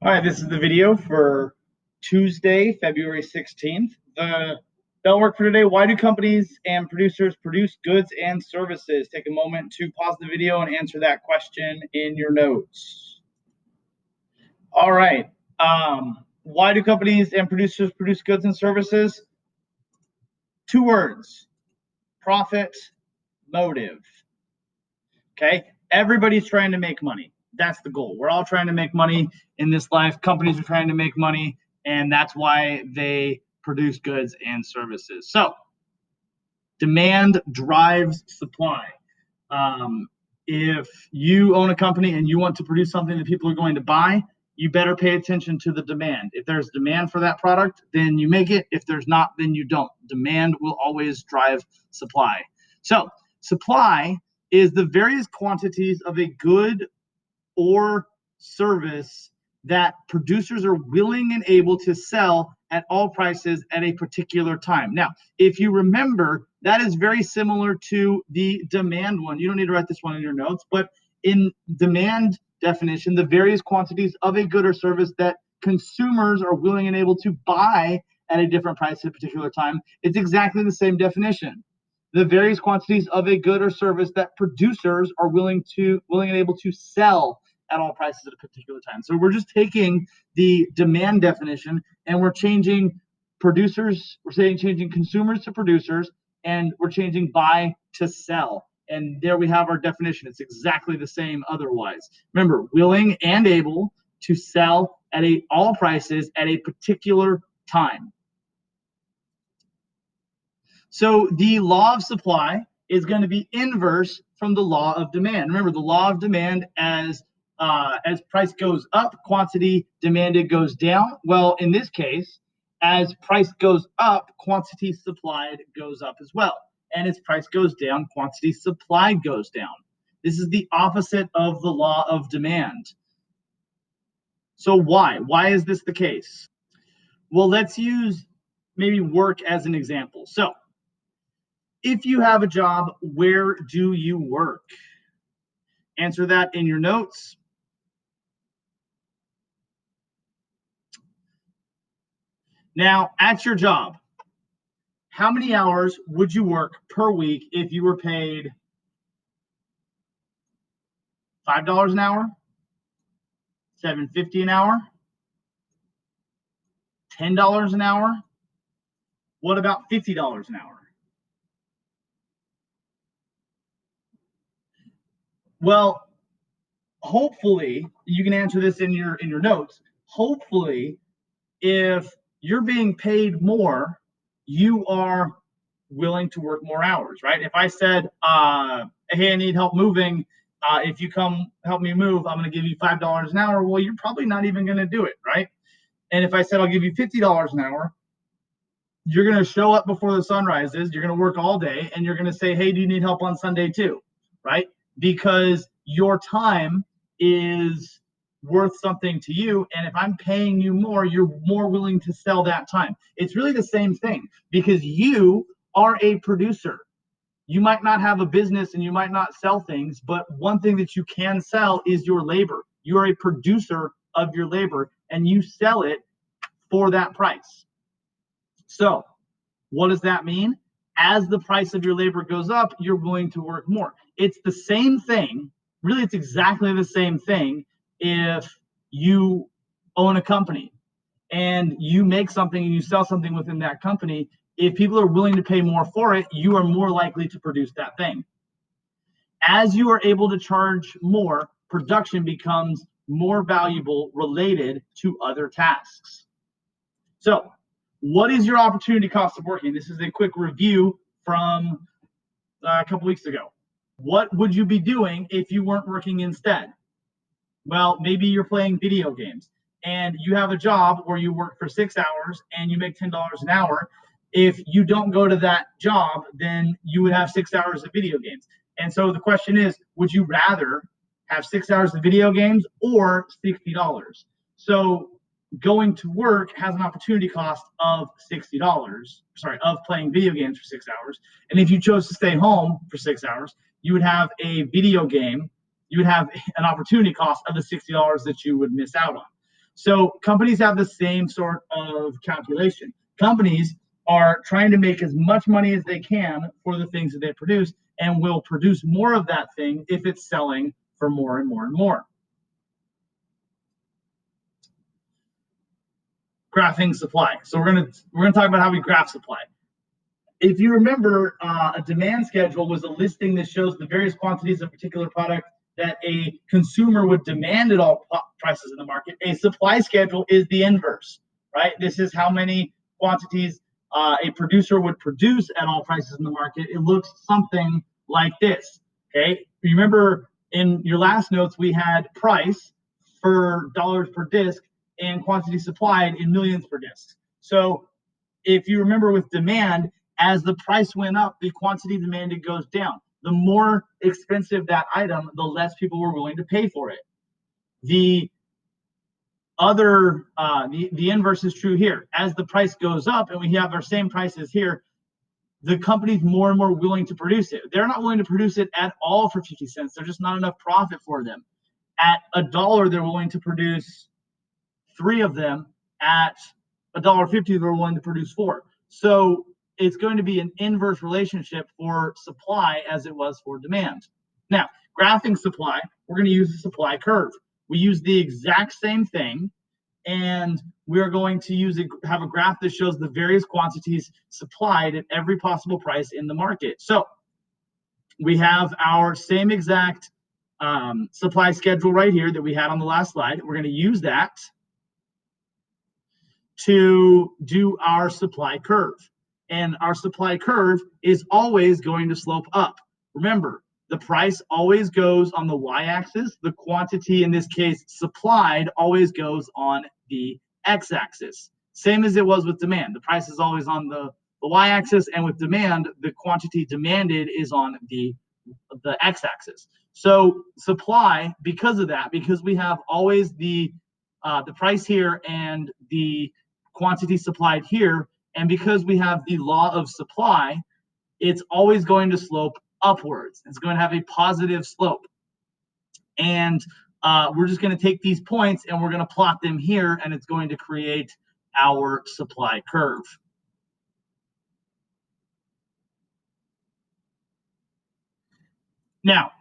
All right, this is the video for Tuesday, February 16th. The bell work for today: why do companies and producers produce goods and services? Take a moment to pause the video and answer that question in your notes. All right, why do companies and producers produce goods and services? Two words: profit, motive. Okay, everybody's trying to make money. That's the goal. We're all trying to make money in this life. Companies are trying to make money, and that's why they produce goods and services. So demand drives supply. If you own a company and you want to produce something that people are going to buy, you better pay attention to the demand. If there's demand for that product, then you make it. If there's not, then you don't. Demand will always drive supply. So supply is the various quantities of a good or service that producers are willing and able to sell at all prices at a particular time. Now, if you remember, that is very similar to the demand one. You don't need to write this one in your notes, but in demand definition, the various quantities of a good or service that consumers are willing and able to buy at a different price at a particular time, it's exactly the same definition. The various quantities of a good or service that producers are willing and able to sell at all prices at a particular time. So we're just taking the demand definition and we're changing changing consumers to producers, and we're changing buy to sell. And there we have our definition. It's exactly the same otherwise. Remember, willing and able to sell at all prices at a particular time. So the law of supply is going to be inverse from the law of demand. Remember, the law of demand, as price goes up, quantity demanded goes down. Well, in this case, as price goes up, quantity supplied goes up as well. And as price goes down, quantity supplied goes down. This is the opposite of the law of demand. So why? Why is this the case? Well, let's use maybe work as an example. So if you have a job, where do you work? Answer that in your notes. Now, at your job, how many hours would you work per week if you were paid $5 an hour, $7.50 an hour, $10 an hour? What about $50 an hour? Well, hopefully you can answer this in your notes. Hopefully, if you're being paid more, you are willing to work more hours, right? If I said, hey, I need help moving, if you come help me move, I'm going to give you $5 an hour. Well, you're probably not even going to do it, right? And if I said I'll give you $50 an hour, you're going to show up before the sun rises, you're going to work all day, and you're going to say, hey, do you need help on Sunday too, right? Because your time is worth something to you, and if I'm paying you more, you're more willing to sell that time. It's really the same thing, because you are a producer. You might not have a business and you might not sell things, but one thing that you can sell is your labor. You are a producer of your labor, and you sell it for that price. So what does that mean? As the price of your labor goes up, you're willing to work more. It's the same thing. Really, it's exactly the same thing if you own a company and you make something and you sell something within that company. If people are willing to pay more for it, you are more likely to produce that thing. As you are able to charge more, production becomes more valuable related to other tasks. So what is your opportunity cost of working? This is a quick review from a couple weeks ago. What would you be doing if you weren't working instead? Well, maybe you're playing video games and you have a job where you work for 6 hours and you make $10 an hour. If you don't go to that job, then you would have 6 hours of video games. And so the question is, would you rather have 6 hours of video games or $60? So going to work has an opportunity cost of $60, of playing video games for 6 hours. And if you chose to stay home for 6 hours, you would have a video game, you would have an opportunity cost of the $60 that you would miss out on. So companies have the same sort of calculation. Companies are trying to make as much money as they can for the things that they produce, and will produce more of that thing if it's selling for more and more and more. Graphing supply. So we're gonna talk about how we graph supply. If you remember, a demand schedule was a listing that shows the various quantities of a particular product that a consumer would demand at all prices in the market. A supply schedule is the inverse, right? This is how many quantities a producer would produce at all prices in the market. It looks something like this, okay? Remember in your last notes, we had price for dollars per disc and quantity supplied in millions per disc. So if you remember with demand, as the price went up, the quantity demanded goes down. The more expensive that item, the less people were willing to pay for it. The other, the inverse is true here. As the price goes up and we have our same prices here, the company's more and more willing to produce it. They're not willing to produce it at all for 50 cents. There's just not enough profit for them. At $1, they're willing to produce 3 of them. At $1.50, they're willing to produce 4. So it's going to be an inverse relationship for supply as it was for demand. Now, graphing supply, we're going to use the supply curve. We use the exact same thing, and we're going to have a graph that shows the various quantities supplied at every possible price in the market. So we have our same exact supply schedule right here that we had on the last slide. We're going to use that to do our supply curve. And our supply curve is always going to slope up. Remember, the price always goes on the y-axis. The quantity, in this case, supplied, always goes on the x-axis. Same as it was with demand. The price is always on the y-axis, and with demand, the quantity demanded is on the x-axis. So supply, because of that, because we have always the price here and the quantity supplied here, and because we have the law of supply, it's always going to slope upwards. It's going to have a positive slope. And we're just going to take these points and we're going to plot them here, and it's going to create our supply curve. Now,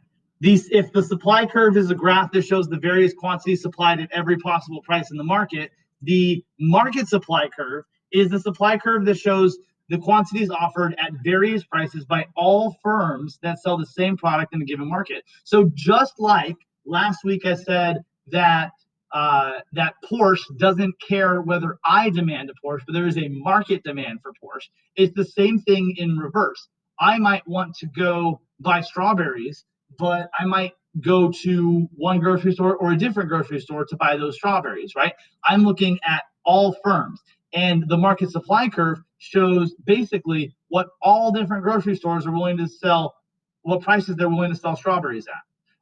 if the supply curve is a graph that shows the various quantities supplied at every possible price in the market, the market supply curve is the supply curve that shows the quantities offered at various prices by all firms that sell the same product in a given market. So just like last week I said that that Porsche doesn't care whether I demand a Porsche, but there is a market demand for Porsche. It's the same thing in reverse. I might want to go buy strawberries, but I might go to one grocery store or a different grocery store to buy those strawberries, right? I'm looking at all firms. And the market supply curve shows basically what all different grocery stores are willing to sell, what prices they're willing to sell strawberries at,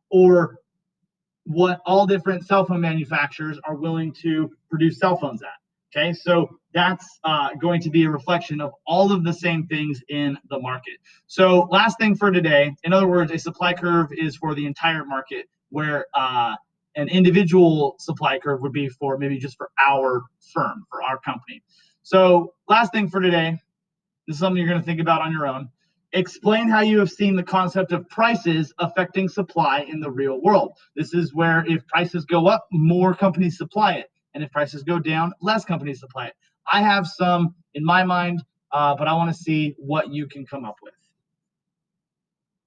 or what all different cell phone manufacturers are willing to produce cell phones at. Okay, so that's going to be a reflection of all of the same things in the market. So last thing for today, in other words, a supply curve is for the entire market, where an individual supply curve would be for maybe just for our firm, for our company. So last thing for today, this is something you're going to think about on your own. Explain how you have seen the concept of prices affecting supply in the real world. This is where if prices go up, more companies supply it. And if prices go down, less companies supply it. I have some in my mind, but I want to see what you can come up with.